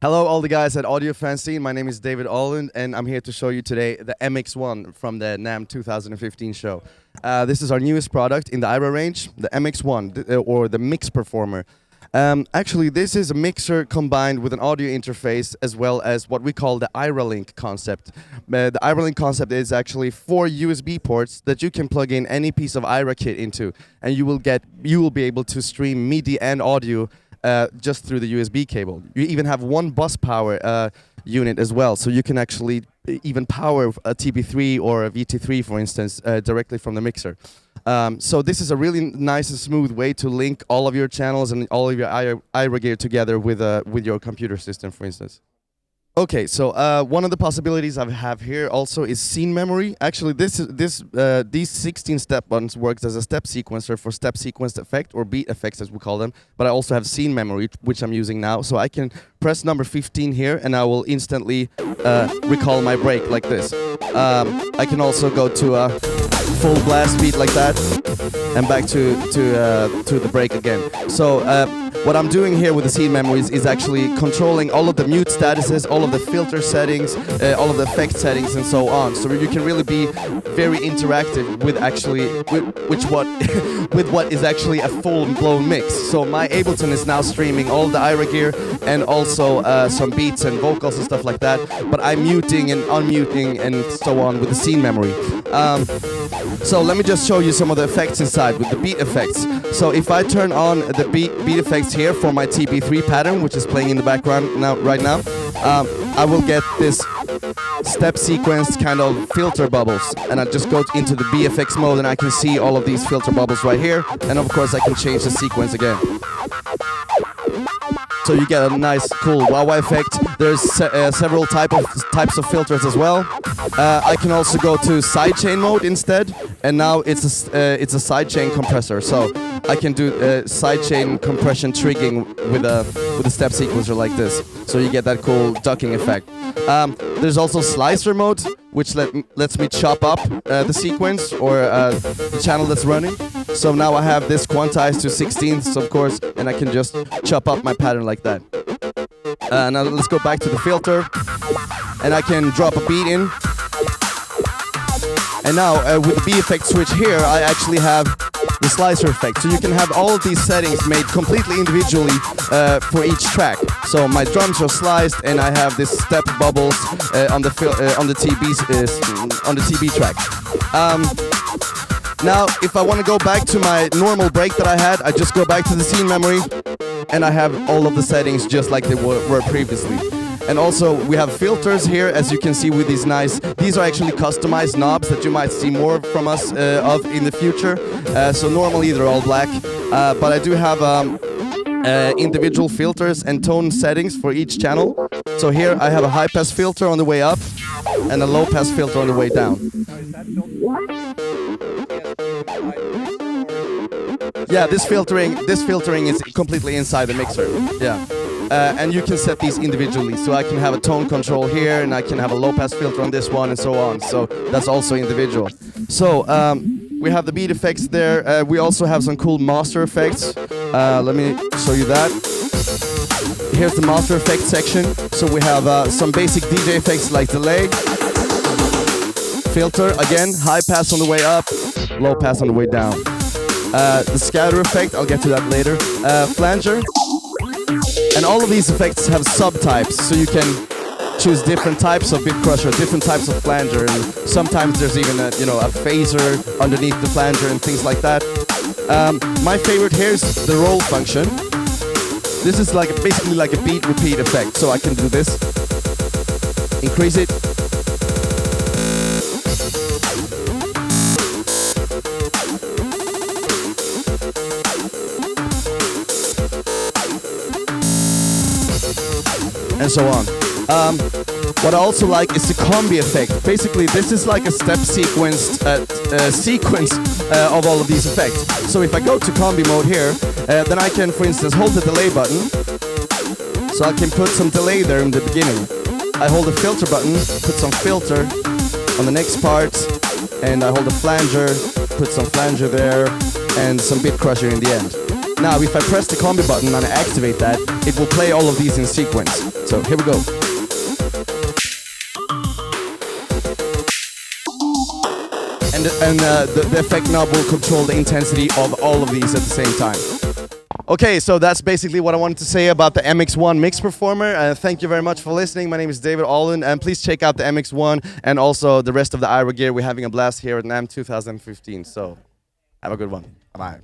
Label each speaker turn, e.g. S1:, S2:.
S1: Hello, all the guys at Audiofanzine. My name is David Roland, and I'm here to show you today the MX-1 from the NAMM 2015 show. This is our newest product in the Aira range, the MX-1, or the Mix Performer. Actually, this is a mixer combined with an audio interface as well as what we call the Aira Link concept. The Aira Link concept is actually 4 USB ports that you can plug in any piece of Aira kit into, and you will be able to stream MIDI and audio just through the USB cable. You even have one bus power unit as well, so you can actually even power a TB3 or a VT3, for instance, directly from the mixer. So this is a really nice and smooth way to link all of your channels and all of your Aira gear together with your computer system, for instance. Okay, so one of the possibilities I have here also is scene memory. Actually, these 16 step buttons works as a step sequencer for step sequenced effect, or beat effects as we call them. But I also have scene memory, which I'm using now. So I can press number 15 here, and I will instantly recall my break like this. I can also go to a full blast beat like that, and back to the break again. So what I'm doing here with the scene memories is actually controlling all of the mute statuses, all of the filter settings, all of the effect settings, and so on. So you can really be very interactive with actually with what is actually a full-blown mix. So my Ableton is now streaming all the Aira gear and also some beats and vocals and stuff like that. But I'm muting and unmuting and so on with the scene memory. So let me just show you some of the effects inside with the beat effects. So if I turn on the beat effects here for my TB3 pattern, which is playing in the background right now, I will get this step sequence kind of filter bubbles, and I just go into the BFX mode and I can see all of these filter bubbles right here, and of course I can change the sequence again. So you get a nice, cool wah-wah effect. There's several types of filters as well. I can also go to sidechain mode instead, and now it's a sidechain compressor. So I can do sidechain compression triggering with a step sequencer like this. So you get that cool ducking effect. There's also slicer mode, which lets me chop up the sequence or the channel that's running. So now I have this quantized to 16ths, of course, and I can just chop up my pattern like that. Now let's go back to the filter, and I can drop a beat in. And now with the B effect switch here, I actually have the slicer effect. So you can have all of these settings made completely individually for each track. So my drums are sliced, and I have this step bubbles on the TB track. Now, if I want to go back to my normal break that I had, I just go back to the scene memory, and I have all of the settings just like they were previously. And also, we have filters here, as you can see with these these are actually customized knobs that you might see more from us of in the future. So normally they're all black, but I do have individual filters and tone settings for each channel. So here I have a high pass filter on the way up and a low pass filter on the way down. Yeah, this filtering is completely inside the mixer. Yeah. And you can set these individually. So I can have a tone control here, and I can have a low pass filter on this one, and so on. So that's also individual. So we have the beat effects there. We also have some cool master effects. Let me show you that. Here's the master effects section. So we have some basic DJ effects like delay, filter, again, high pass on the way up, low pass on the way down. The scatter effect, I'll get to that later. Flanger. And all of these effects have subtypes, so you can choose different types of bit crusher, different types of flanger, and sometimes there's even a phaser underneath the flanger and things like that. My favorite here is the roll function. This is basically like a beat repeat effect, so I can do this, increase it, and so on. What I also like is the combi effect. Basically, this is like a step sequence of all of these effects. So if I go to combi mode here, then I can, for instance, hold the delay button. So I can put some delay there in the beginning. I hold the filter button, put some filter on the next part, and I hold the flanger, put some flanger there, and some bit crusher in the end. Now, if I press the combi button and I activate that, it will play all of these in sequence. So here we go. And the effect knob will control the intensity of all of these at the same time. Okay, so that's basically what I wanted to say about the MX-1 Mix Performer. Thank you very much for listening. My name is David Roland, and please check out the MX-1 and also the rest of the Aira gear. We're having a blast here at NAMM 2015. So have a good one. Bye-bye.